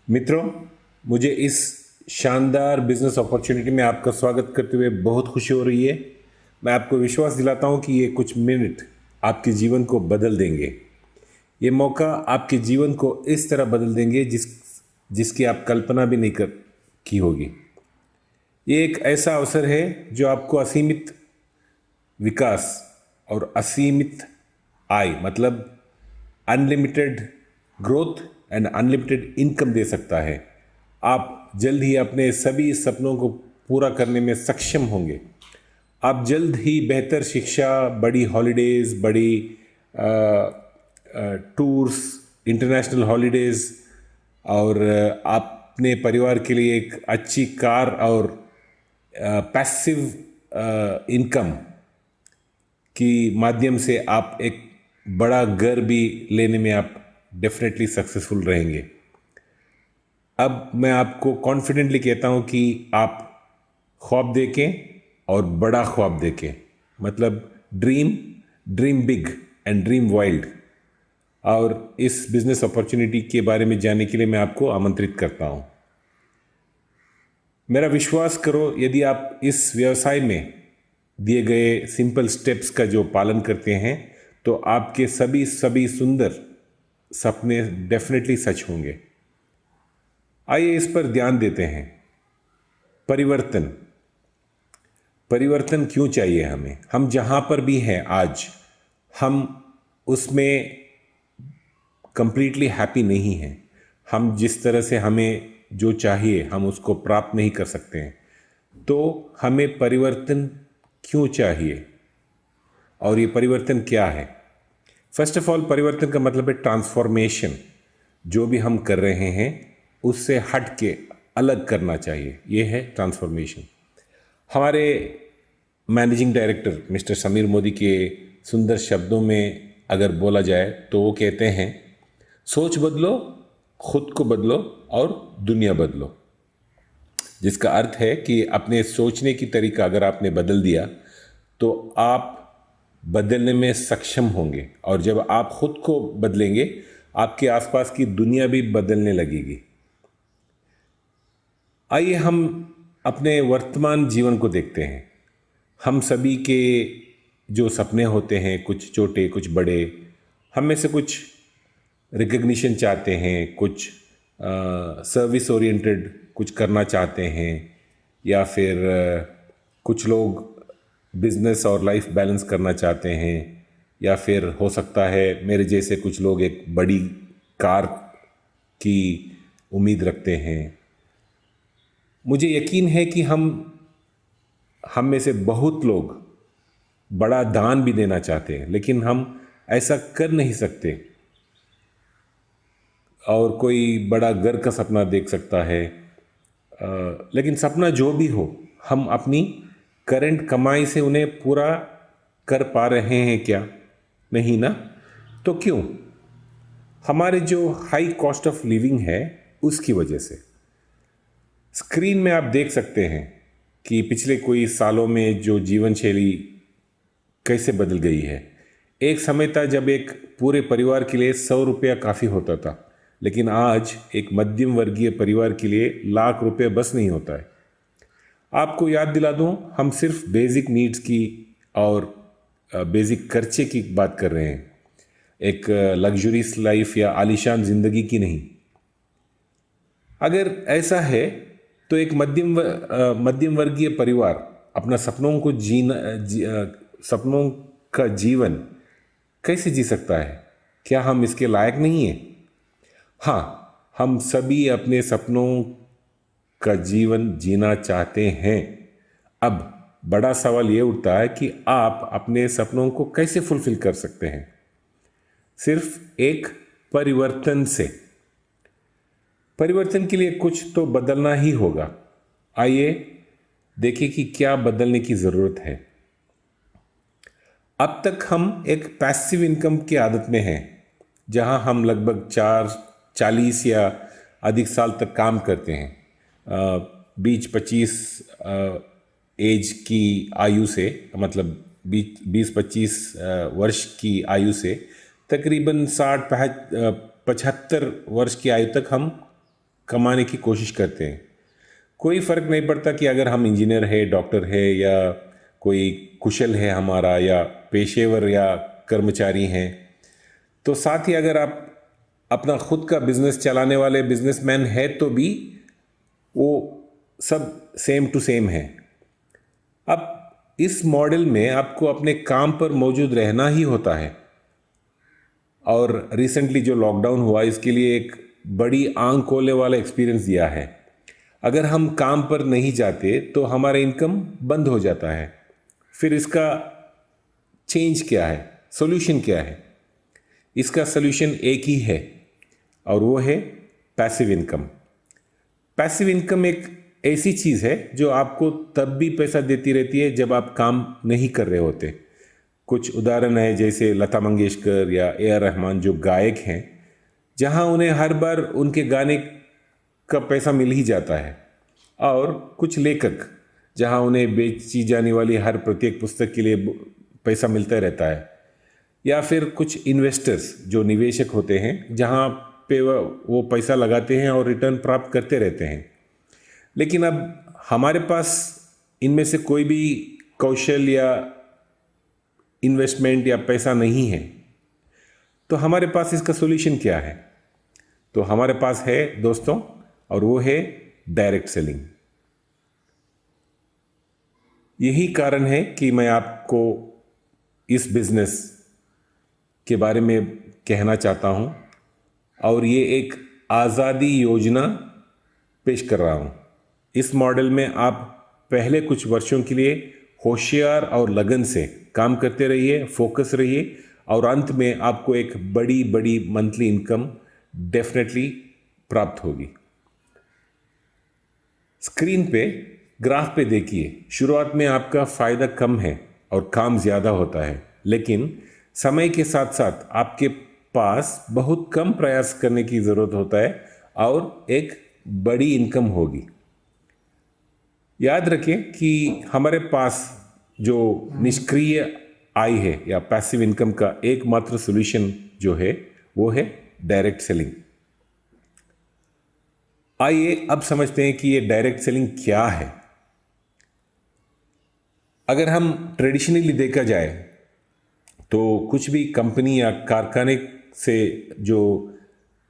मित्रों, मुझे इस शानदार बिजनेस अपॉर्चुनिटी में आपका स्वागत करते हुए बहुत खुशी हो रही है। मैं आपको विश्वास दिलाता हूं कि ये कुछ मिनट आपके जीवन को बदल देंगे। ये मौका आपके जीवन को इस तरह बदल देंगे जिसकी आप कल्पना भी नहीं कर की होगी। ये एक ऐसा अवसर है जो आपको असीमित विकास और असीमित आय मतलब unlimited growth and unlimited income दे सकता है। आप जल्द ही अपने सभी सपनों को पूरा करने में सक्षम होंगे। आप जल्द ही बेहतर शिक्षा, बड़ी हॉलिडेज, बड़ी टूर्स, इंटरनेशनल हॉलिडेज और अपने परिवार के लिए एक अच्छी कार और पैसिव इनकम की माध्यम से आप एक बड़ा घर भी लेने में आप डेफिनेटली सक्सेसफुल रहेंगे। अब मैं आपको कॉन्फिडेंटली कहता हूं कि आप ख्वाब देखें और बड़ा ख्वाब देखें, मतलब dream dream big and dream wild. और इस बिजनेस अपॉर्चुनिटी के बारे में जानने के लिए मैं आपको आमंत्रित करता हूं। मेरा विश्वास करो, यदि आप इस व्यवसाय में दिए गए सिंपल स्टेप्स का जो पालन करते हैं तो आपके सभी सभी सुंदर सपने डेफिनेटली सच होंगे। आइए इस पर ध्यान देते हैं। परिवर्तन परिवर्तन क्यों चाहिए हमें? हम जहां पर भी हैं आज, हम उसमें कंप्लीटली हैप्पी नहीं हैं। हम जिस तरह से हमें जो चाहिए हम उसको प्राप्त नहीं कर सकते हैं। तो हमें परिवर्तन क्यों चाहिए और ये परिवर्तन क्या है? फर्स्ट ऑफ ऑल, परिवर्तन का मतलब है ट्रांसफॉर्मेशन। जो भी हम कर रहे हैं उससे हट के अलग करना चाहिए, ये है ट्रांसफॉर्मेशन। हमारे managing director mister Sameer Modi के सुंदर शब्दों में अगर बोला जाए तो वो कहते हैं, सोच बदलो, खुद को बदलो और दुनिया बदलो। जिसका अर्थ है कि अपने सोचने की तरीका अगर आपने बदल दिया तो आप बदलने में सक्षम होंगे, और जब आप खुद को बदलेंगे आपके आसपास की दुनिया भी बदलने लगेगी। आइए हम अपने वर्तमान जीवन को देखते हैं। हम सभी के जो सपने होते हैं, कुछ छोटे कुछ बड़े, हम में से कुछ रिकग्निशन चाहते हैं, कुछ सर्विस ओरिएंटेड कुछ करना चाहते हैं, या फिर कुछ लोग बिजनेस और लाइफ बैलेंस करना चाहते हैं, या फिर हो सकता है मेरे जैसे कुछ लोग एक बड़ी कार की उम्मीद रखते हैं। मुझे यकीन है कि हम में से बहुत लोग बड़ा दान भी देना चाहते हैं, लेकिन हम ऐसा कर नहीं सकते। और कोई बड़ा घर का सपना देख सकता है, लेकिन सपना जो भी हो, हम अपनी करंट कमाई से उन्हें पूरा कर पा रहे हैं क्या? नहीं ना। तो क्यों? हमारे जो हाई कॉस्ट ऑफ लिविंग है उसकी वजह से। स्क्रीन में आप देख सकते हैं कि पिछले कोई सालों में जो जीवन शैली कैसे बदल गई है। एक समय था जब एक पूरे परिवार के लिए 100 रुपया काफ़ी होता था, लेकिन आज एक मध्यम वर्गीय परिवार के लिए लाख रुपए बस नहीं होता है। आपको याद दिला दूं, हम सिर्फ बेसिक नीड्स की और बेसिक खर्चे की बात कर रहे हैं, एक लग्जरीज लाइफ या आलीशान जिंदगी की नहीं। अगर ऐसा है तो एक मध्यम वर्गीय परिवार अपना सपनों का जीवन कैसे जी सकता है? क्या हम इसके लायक नहीं हैं? हाँ, हम सभी अपने सपनों का जीवन जीना चाहते हैं। अब बड़ा सवाल ये उठता है कि आप अपने सपनों को कैसे फुलफिल कर सकते हैं? सिर्फ एक परिवर्तन से। परिवर्तन के लिए कुछ तो बदलना ही होगा। आइए देखें कि क्या बदलने की जरूरत है। अब तक हम एक पैसिव इनकम की आदत में हैं, जहां हम लगभग 40 या अधिक साल तक काम करते हैं। 20-25 एज की आयु से, मतलब 20-25 वर्ष की आयु से तकरीबन 60-75 वर्ष की आयु तक हम कमाने की कोशिश करते हैं। कोई फ़र्क नहीं पड़ता कि अगर हम इंजीनियर है, डॉक्टर है, या कोई कुशल है हमारा, या पेशेवर या कर्मचारी हैं। तो साथ ही अगर आप अपना खुद का बिजनेस चलाने वाले बिजनेसमैन है तो भी वो सब सेम टू सेम है। अब इस मॉडल में आपको अपने काम पर मौजूद रहना ही होता है। और रिसेंटली जो लॉकडाउन हुआ इसके लिए एक बड़ी आंख खोलने वाला एक्सपीरियंस दिया है। अगर हम काम पर नहीं जाते तो हमारा इनकम बंद हो जाता है। फिर इसका चेंज क्या है, सॉल्यूशन क्या है? इसका सॉल्यूशन एक ही है और वो है पैसिव इनकम। पैसिव इनकम एक ऐसी चीज़ है जो आपको तब भी पैसा देती रहती है जब आप काम नहीं कर रहे होते। कुछ उदाहरण है जैसे लता मंगेशकर या ए.आर. रहमान जो गायक हैं, जहां उन्हें हर बार उनके गाने का पैसा मिल ही जाता है। और कुछ लेखक जहां उन्हें बेची जाने वाली हर प्रत्येक पुस्तक के लिए पैसा मिलता रहता है। या फिर कुछ इन्वेस्टर्स जो निवेशक होते हैं, जहां पे वो पैसा लगाते हैं और रिटर्न प्राप्त करते रहते हैं। लेकिन अब हमारे पास इनमें से कोई भी कौशल या इन्वेस्टमेंट या पैसा नहीं है, तो हमारे पास इसका सॉल्यूशन क्या है? तो हमारे पास है दोस्तों, और वो है डायरेक्ट सेलिंग। यही कारण है कि मैं आपको इस बिजनेस के बारे में कहना चाहता हूं और ये एक आज़ादी योजना पेश कर रहा हूं। इस मॉडल में आप पहले कुछ वर्षों के लिए होशियार और लगन से काम करते रहिए, फोकस रहिए, और अंत में आपको एक बड़ी बड़ी मंथली इनकम डेफिनेटली प्राप्त होगी। स्क्रीन पे ग्राफ पे देखिए, शुरुआत में आपका फ़ायदा कम है और काम ज़्यादा होता है, लेकिन समय के साथ साथ आपके पास बहुत कम प्रयास करने की ज़रूरत होता है और एक बड़ी इनकम होगी। याद रखें कि हमारे पास जो निष्क्रिय आय है या पैसिव इनकम का एकमात्र सॉल्यूशन जो है वो है डायरेक्ट सेलिंग। आइए अब समझते हैं कि ये डायरेक्ट सेलिंग क्या है। अगर हम ट्रेडिशनली देखा जाए तो कुछ भी कंपनी या कारखाने से जो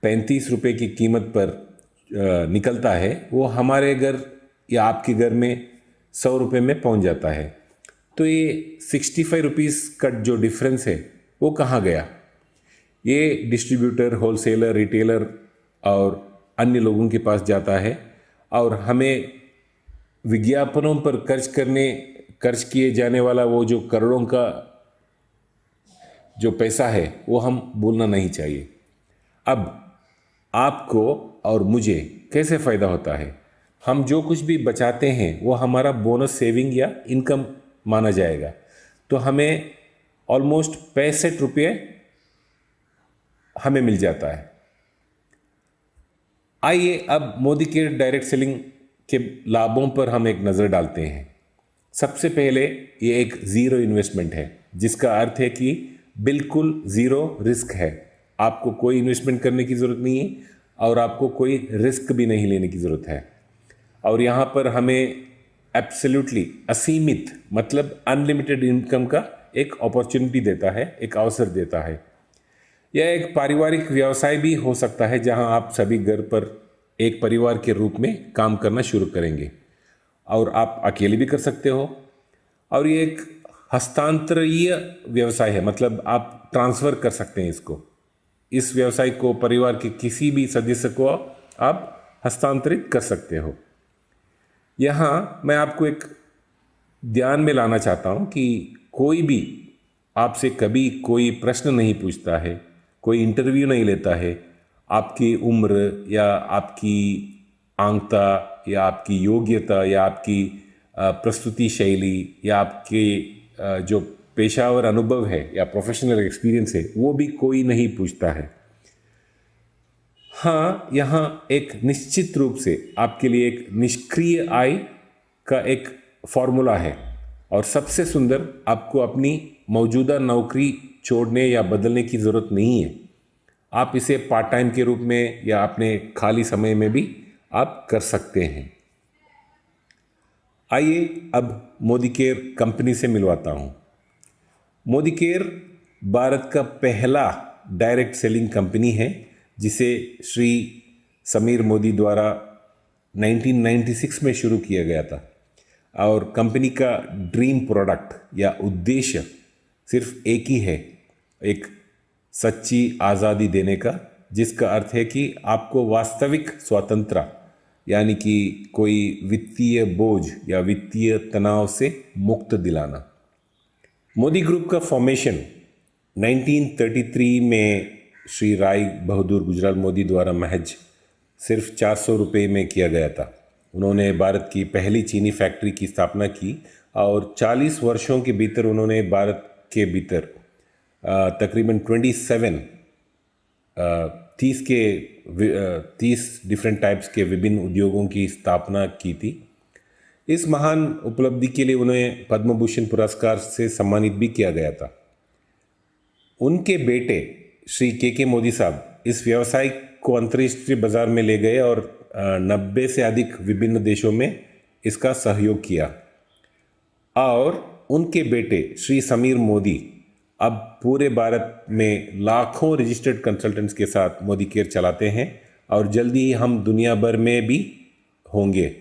35 रुपये की कीमत पर निकलता है वो हमारे घर या आपके घर में 100 रुपये में पहुंच जाता है। तो ये 65 रुपीज़ का जो डिफरेंस है वो कहाँ गया? ये डिस्ट्रीब्यूटर, होलसेलर, रिटेलर और अन्य लोगों के पास जाता है और हमें विज्ञापनों पर खर्च किए जाने वाला वो जो करोड़ों का जो पैसा है वो हम भूलना नहीं चाहिए। अब आपको और मुझे कैसे फ़ायदा होता है? हम जो कुछ भी बचाते हैं वो हमारा बोनस सेविंग या इनकम माना जाएगा। तो हमें ऑलमोस्ट 65 रुपये हमें मिल जाता है। आइए अब मोदी के डायरेक्ट सेलिंग के लाभों पर हम एक नज़र डालते हैं। सबसे पहले ये एक ज़ीरो इन्वेस्टमेंट है, जिसका अर्थ है कि बिल्कुल ज़ीरो रिस्क है। आपको कोई इन्वेस्टमेंट करने की ज़रूरत नहीं है और आपको कोई रिस्क भी नहीं लेने की ज़रूरत है। और यहाँ पर हमें एब्सोल्युटली असीमित मतलब अनलिमिटेड इनकम का एक अपॉर्चुनिटी देता है, एक अवसर देता है। यह एक पारिवारिक व्यवसाय भी हो सकता है जहाँ आप सभी घर पर एक परिवार के रूप में काम करना शुरू करेंगे और आप अकेले भी कर सकते हो। और ये एक हस्तांतरणीय व्यवसाय है, मतलब आप ट्रांसफ़र कर सकते हैं इसको। इस व्यवसाय को परिवार के किसी भी सदस्य को आप हस्तांतरित कर सकते हो। यहाँ मैं आपको एक ध्यान में लाना चाहता हूँ कि कोई भी आपसे कभी कोई प्रश्न नहीं पूछता है, कोई इंटरव्यू नहीं लेता है आपकी उम्र या आपकी आंकता या आपकी योग्यता या आपकी प्रस्तुति शैली या आपके जो पेशावर अनुभव है या प्रोफेशनल एक्सपीरियंस है वो भी कोई नहीं पूछता है। हाँ, यहाँ एक निश्चित रूप से आपके लिए एक निष्क्रिय आय का एक फॉर्मूला है और सबसे सुंदर, आपको अपनी मौजूदा नौकरी छोड़ने या बदलने की ज़रूरत नहीं है। आप इसे पार्ट टाइम के रूप में या अपने खाली समय में भी आप कर सकते हैं। आइए अब मोदी केयर कंपनी से मिलवाता हूँ। मोदी केयर भारत का पहला डायरेक्ट सेलिंग कंपनी है जिसे श्री समीर मोदी द्वारा 1996 में शुरू किया गया था। और कंपनी का ड्रीम प्रोडक्ट या उद्देश्य सिर्फ एक ही है, एक सच्ची आज़ादी देने का, जिसका अर्थ है कि आपको वास्तविक स्वतंत्रता यानी कि कोई वित्तीय बोझ या वित्तीय तनाव से मुक्त दिलाना। मोदी ग्रुप का फॉर्मेशन 1933 में श्री राय बहादुर गुजराल मोदी द्वारा महज सिर्फ 400 रुपये में किया गया था। उन्होंने भारत की पहली चीनी फैक्ट्री की स्थापना की और 40 वर्षों के भीतर उन्होंने भारत के भीतर तकरीबन 30 डिफरेंट टाइप्स के विभिन्न उद्योगों की स्थापना की थी। इस महान उपलब्धि के लिए उन्हें पद्म भूषण पुरस्कार से सम्मानित भी किया गया था। उनके बेटे श्री के मोदी साहब इस व्यवसाय को अंतर्राष्ट्रीय बाजार में ले गए और 90 से अधिक विभिन्न देशों में इसका सहयोग किया। और उनके बेटे श्री समीर मोदी अब पूरे भारत में लाखों रजिस्टर्ड कंसल्टेंट्स के साथ मोदी केयर चलाते हैं और जल्दी ही हम दुनिया भर में भी होंगे।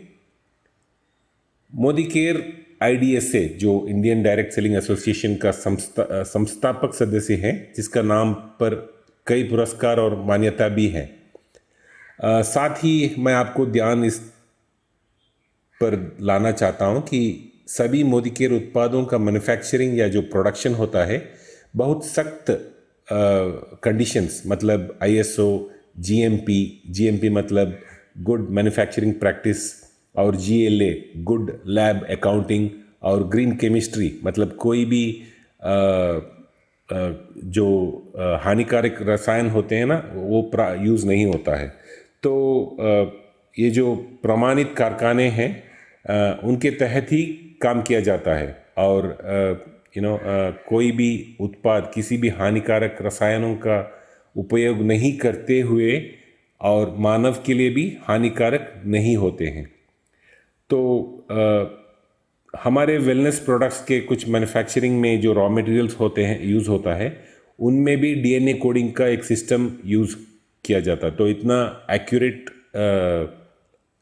मोदी केयर IDSA जो इंडियन डायरेक्ट सेलिंग एसोसिएशन का संस्थापक सदस्य है, जिसका नाम पर कई पुरस्कार और मान्यता भी है। साथ ही मैं आपको ध्यान इस पर लाना चाहता हूं कि सभी मोदी केयर उत्पादों का मैन्युफैक्चरिंग या जो प्रोडक्शन होता है बहुत सख्त कंडीशंस मतलब ISO, GMP मतलब गुड मैन्युफैक्चरिंग प्रैक्टिस और GLA गुड लैब अकाउंटिंग और ग्रीन केमिस्ट्री मतलब कोई भी जो हानिकारक रसायन होते हैं ना वो यूज़ नहीं होता है। तो ये जो प्रमाणित कारखाने हैं उनके तहत ही काम किया जाता है और कोई भी उत्पाद किसी भी हानिकारक रसायनों का उपयोग नहीं करते हुए और मानव के लिए भी हानिकारक नहीं होते हैं। तो हमारे वेलनेस प्रोडक्ट्स के कुछ मैन्युफैक्चरिंग में जो रॉ मटेरियल्स होते हैं यूज़ होता है उनमें भी DNA कोडिंग का एक सिस्टम यूज़ किया जाता है। तो इतना एक्यूरेट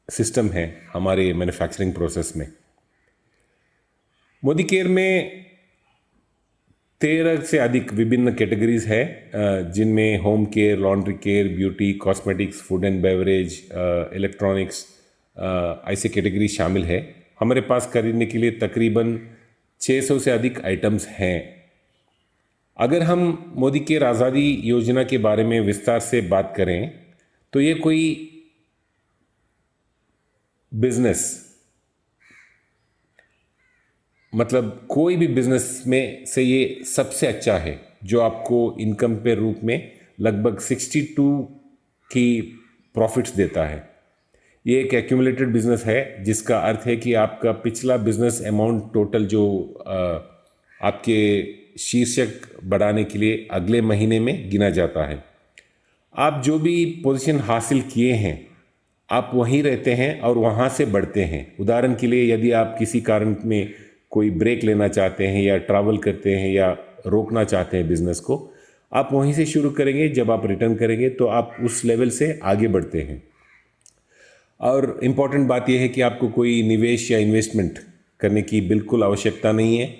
सिस्टम है हमारे मैन्युफैक्चरिंग प्रोसेस में। मोदी केयर में 13 से अधिक विभिन्न कैटेगरीज है जिनमें home care, laundry care, beauty, cosmetics, food and beverage, electronics ऐसे कैटेगरी शामिल है। हमारे पास खरीदने के लिए तकरीबन 600 से अधिक आइटम्स हैं। अगर हम मोदी केयर आज़ादी योजना के बारे में विस्तार से बात करें तो ये कोई बिजनेस मतलब कोई भी बिजनेस में से ये सबसे अच्छा है जो आपको इनकम पे रूप में लगभग 62 की प्रॉफिट्स देता है। ये एक एक्यूमुलेटेड बिजनेस है जिसका अर्थ है कि आपका पिछला बिजनेस अमाउंट टोटल जो आपके शीर्षक बढ़ाने के लिए अगले महीने में गिना जाता है। आप जो भी पोजीशन हासिल किए हैं आप वहीं रहते हैं और वहाँ से बढ़ते हैं। उदाहरण के लिए यदि आप किसी कारण में कोई ब्रेक लेना चाहते हैं या ट्रैवल करते हैं या रोकना चाहते हैं बिजनेस को, आप वहीं से शुरू करेंगे। जब आप रिटर्न करेंगे तो आप उस लेवल से आगे बढ़ते हैं। और इम्पॉर्टेंट बात यह है कि आपको कोई निवेश या इन्वेस्टमेंट करने की बिल्कुल आवश्यकता नहीं है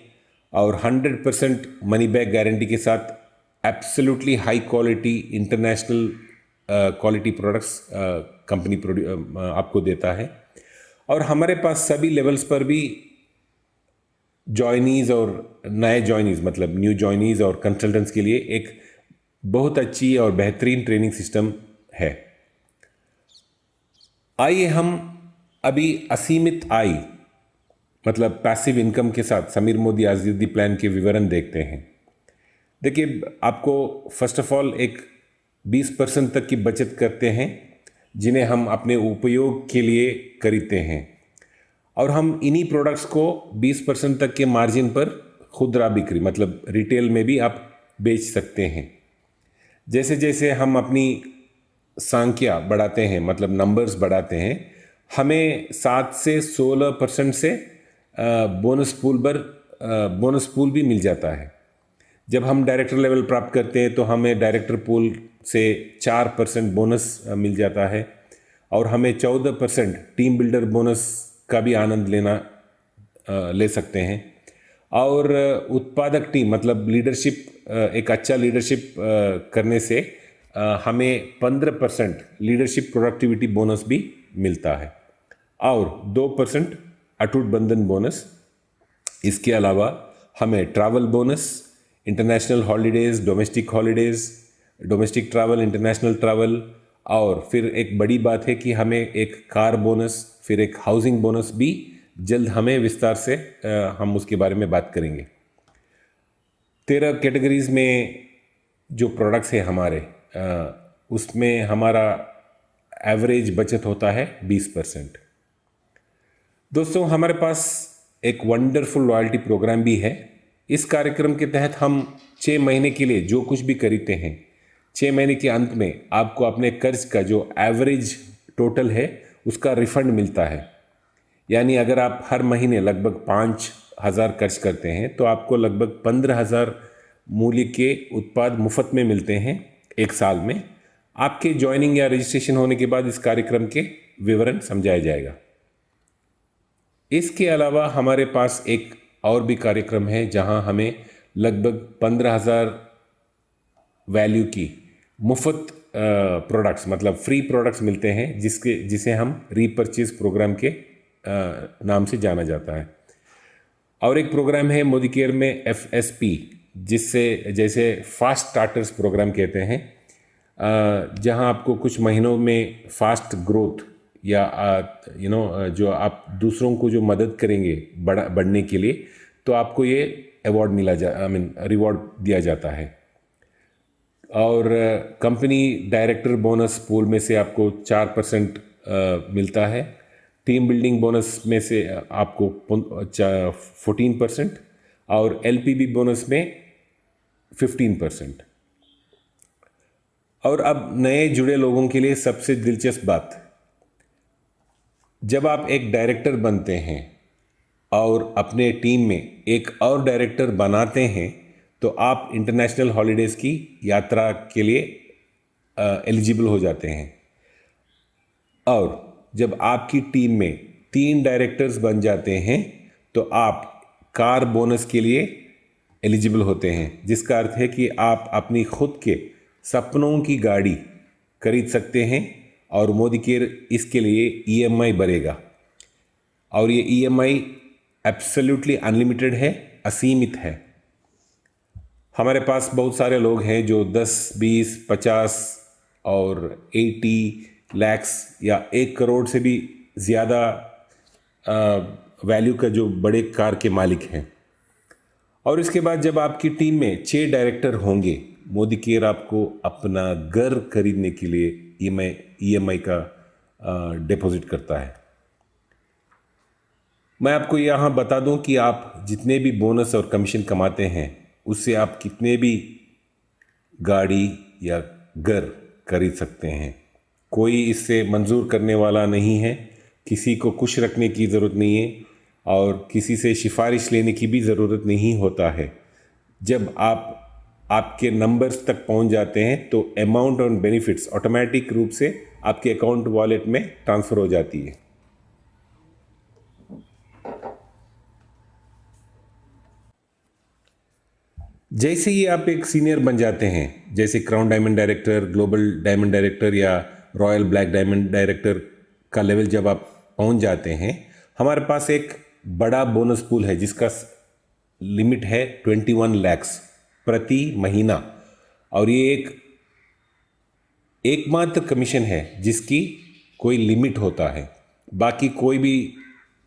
और 100% मनी बैक गारंटी के साथ absolutely high quality international quality products company आपको देता है। और हमारे पास सभी लेवल्स पर भी जॉइनीज़ और नए जॉइनीज़ मतलब न्यू जॉइनीज़ और कंसल्टेंट्स के लिए एक बहुत अच्छी और बेहतरीन ट्रेनिंग सिस्टम है। आइए हम अभी असीमित आय मतलब पैसिव इनकम के साथ समीर मोदी आज़ादी प्लान के विवरण देखते हैं। देखिए, आपको फर्स्ट ऑफ ऑल एक 20% तक की बचत करते हैं जिन्हें हम अपने उपयोग के लिए खरीदते हैं और हम इन्हीं प्रोडक्ट्स को 20% तक के मार्जिन पर खुदरा बिक्री मतलब रिटेल में भी आप बेच सकते हैं। जैसे जैसे हम अपनी संख्या बढ़ाते हैं, मतलब नंबर्स बढ़ाते हैं, हमें 7 से 16% से बोनस पूल भी मिल जाता है। जब हम डायरेक्टर लेवल प्राप्त करते हैं तो हमें डायरेक्टर पूल से 4% बोनस मिल जाता है, और हमें 14% टीम बिल्डर बोनस का भी आनंद ले सकते हैं। और उत्पादक टीम मतलब लीडरशिप, एक अच्छा लीडरशिप करने से हमें 15% लीडरशिप प्रोडक्टिविटी बोनस भी मिलता है, और 2% अटूट बंधन बोनस। इसके अलावा हमें travel bonus, international holidays, domestic travel, international travel, और फिर एक बड़ी बात है कि हमें एक कार बोनस, फिर एक हाउसिंग बोनस भी जल्द हमें विस्तार से हम उसके बारे में बात करेंगे। 13 कैटेगरीज में जो प्रोडक्ट्स है हमारे, उसमें हमारा एवरेज बचत होता है 20%। दोस्तों, हमारे पास एक वंडरफुल लॉयल्टी प्रोग्राम भी है। इस कार्यक्रम के तहत हम 6 महीने के लिए जो कुछ भी खरीदते हैं, 6 महीने के अंत में आपको अपने कर्ज का जो एवरेज टोटल है उसका रिफंड मिलता है। यानी अगर आप हर महीने लगभग 5,000 खर्च करते हैं तो आपको लगभग 15,000 मूल्य के उत्पाद मुफ्त में मिलते हैं एक साल में। आपके ज्वाइनिंग या रजिस्ट्रेशन होने के बाद इस कार्यक्रम के विवरण समझाया जाएगा। इसके अलावा हमारे पास एक और भी कार्यक्रम है जहां हमें लगभग 15,000 वैल्यू की मुफ्त प्रोडक्ट्स मतलब फ्री प्रोडक्ट्स मिलते हैं, जिसे हम रीपर्चेज प्रोग्राम के नाम से जाना जाता है। और एक प्रोग्राम है मोदी केयर में FSP, जिससे जैसे फास्ट स्टार्टर्स प्रोग्राम कहते हैं, जहां आपको कुछ महीनों में फास्ट ग्रोथ या जो आप दूसरों को जो मदद करेंगे बढ़ने के लिए, तो आपको ये अवार्ड रिवॉर्ड दिया जाता है। और कंपनी डायरेक्टर बोनस पूल में से आपको 4% मिलता है। टीम बिल्डिंग बोनस में से आपको 14%, और LPB बोनस में 15%। और अब नए जुड़े लोगों के लिए सबसे दिलचस्प बात, जब आप एक डायरेक्टर बनते हैं और अपने टीम में एक और डायरेक्टर बनाते हैं तो आप इंटरनेशनल हॉलीडेज़ की यात्रा के लिए एलिजिबल हो जाते हैं। और जब आपकी टीम में 3 डायरेक्टर्स बन जाते हैं तो आप कार बोनस के लिए एलिजिबल होते हैं, जिसका अर्थ है कि आप अपनी खुद के सपनों की गाड़ी खरीद सकते हैं, और मोदी केयर इसके लिए EMI भरेगा। और ये EMI एब्सोल्युटली अनलिमिटेड है, असीमित है। हमारे पास बहुत सारे लोग हैं जो 10, 20, 50 और 80 लाख या 1 करोड़ से भी ज़्यादा वैल्यू का जो बड़े कार के मालिक हैं। और इसके बाद जब आपकी टीम में 6 डायरेक्टर होंगे, मोदी केयर आपको अपना घर खरीदने के लिए EMI का डिपॉजिट करता है। मैं आपको यहाँ बता दूं कि आप जितने भी बोनस और कमीशन कमाते हैं उससे आप कितने भी गाड़ी या घर खरीद सकते हैं। कोई इससे मंजूर करने वाला नहीं है, किसी को खुश रखने की ज़रूरत नहीं है, और किसी से सिफारिश लेने की भी ज़रूरत नहीं होता है। जब आप आपके नंबर्स तक पहुंच जाते हैं तो अमाउंट और बेनिफिट्स ऑटोमेटिक रूप से आपके अकाउंट वॉलेट में ट्रांसफ़र हो जाती है। जैसे ही आप एक सीनियर बन जाते हैं, जैसे crown diamond director, global diamond director या रॉयल ब्लैक डायमंड डायरेक्टर का लेवल जब आप पहुंच जाते हैं, हमारे पास एक बड़ा बोनस पूल है जिसका लिमिट है 21 लाख प्रति महीना। और ये एकमात्र कमीशन है जिसकी कोई लिमिट होता है, बाकी कोई भी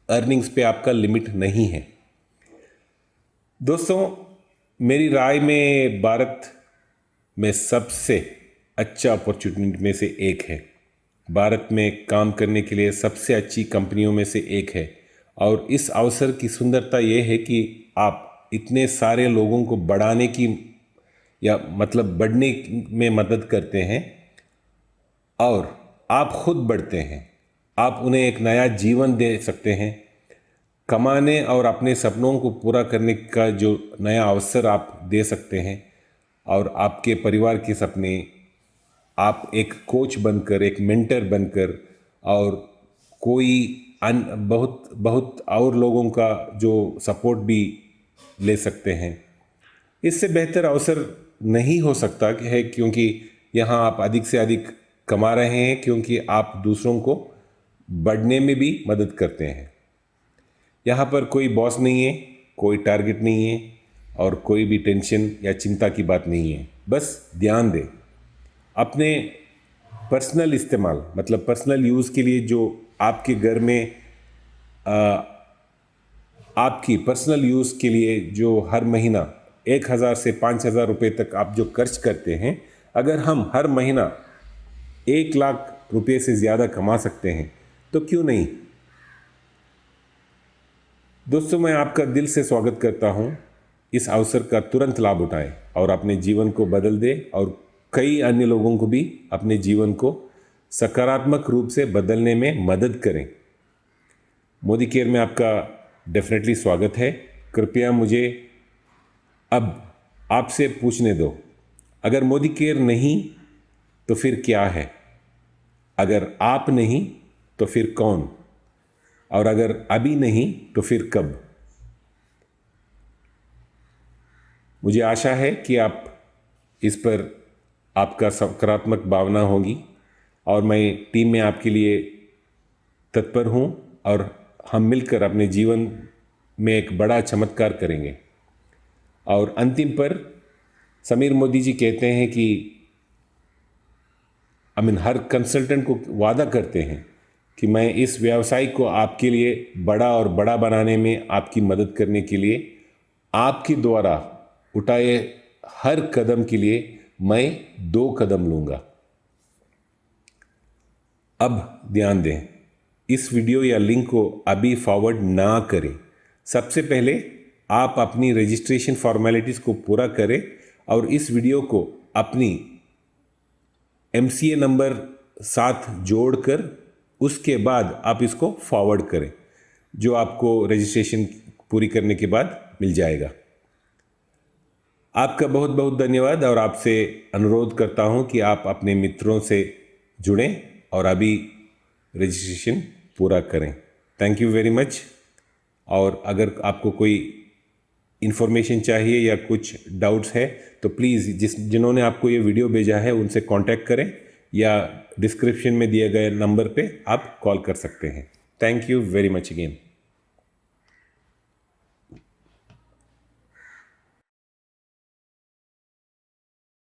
अर्निंग्स पे आपका लिमिट नहीं है। दोस्तों, मेरी राय में भारत में सबसे अच्छा अपॉर्चुनिटी में से एक है। भारत में काम करने के लिए सबसे अच्छी कंपनियों में से एक है, और इस अवसर की सुंदरता यह है कि आप इतने सारे लोगों को बढ़ने में मदद करते हैं, और आप खुद बढ़ते हैं। आप उन्हें एक नया जीवन दे सकते हैं। कमाने और अपने सपनों को पूरा करने का जो नया अवसर आप दे सकते हैं, और आपके परिवार के सपने, आप एक कोच बनकर, एक मेंटर बनकर, और कोई बहुत बहुत और लोगों का जो सपोर्ट भी ले सकते हैं। इससे बेहतर अवसर नहीं हो सकता है, क्योंकि यहाँ आप अधिक से अधिक कमा रहे हैं, क्योंकि आप दूसरों को बढ़ने में भी मदद करते हैं। यहाँ पर कोई बॉस नहीं है, कोई टारगेट नहीं है, और कोई भी टेंशन या चिंता की बात नहीं है। बस ध्यान दें अपने पर्सनल इस्तेमाल, मतलब पर्सनल यूज़ के लिए, जो आपके घर में आपकी पर्सनल यूज़ के लिए जो हर महीना 1,000 से 5,000 रुपये तक आप जो खर्च करते हैं, अगर हम हर महीना 1,00,000 रुपये से ज़्यादा कमा सकते हैं तो क्यों नहीं। दोस्तों, मैं आपका दिल से स्वागत करता हूं। इस अवसर का तुरंत लाभ उठाएं और अपने जीवन को बदल दें, और कई अन्य लोगों को भी अपने जीवन को सकारात्मक रूप से बदलने में मदद करें। मोदी केयर में आपका डेफिनेटली स्वागत है। कृपया मुझे अब आपसे पूछने दो, अगर मोदी केयर नहीं तो फिर क्या है? अगर आप नहीं तो फिर कौन? और अगर अभी नहीं तो फिर कब? मुझे आशा है कि आप इस पर आपका सकारात्मक भावना होगी, और मैं टीम में आपके लिए तत्पर हूँ, और हम मिलकर अपने जीवन में एक बड़ा चमत्कार करेंगे। और अंतिम पर समीर मोदी जी कहते हैं कि हर कंसल्टेंट को वादा करते हैं कि मैं इस व्यवसाय को आपके लिए बड़ा और बड़ा बनाने में आपकी मदद करने के लिए, आपके द्वारा उठाए हर कदम के लिए मैं 2 कदम लूँगा। अब ध्यान दें, इस वीडियो या लिंक को अभी फॉरवर्ड ना करें। सबसे पहले आप अपनी रजिस्ट्रेशन फॉर्मेलिटीज़ को पूरा करें, और इस वीडियो को अपनी MCA नंबर साथ जोड़कर उसके बाद आप इसको फॉरवर्ड करें, जो आपको रजिस्ट्रेशन पूरी करने के बाद मिल जाएगा। आपका बहुत बहुत धन्यवाद, और आपसे अनुरोध करता हूं कि आप अपने मित्रों से जुड़ें और अभी रजिस्ट्रेशन पूरा करें। Thank you very much. और अगर आपको कोई इन्फॉर्मेशन चाहिए या कुछ डाउट्स है तो प्लीज़ जिन्होंने आपको ये वीडियो भेजा है उनसे कांटेक्ट करें, या डिस्क्रिप्शन में दिए गए नंबर पे आप कॉल कर सकते हैं। Thank you very much again.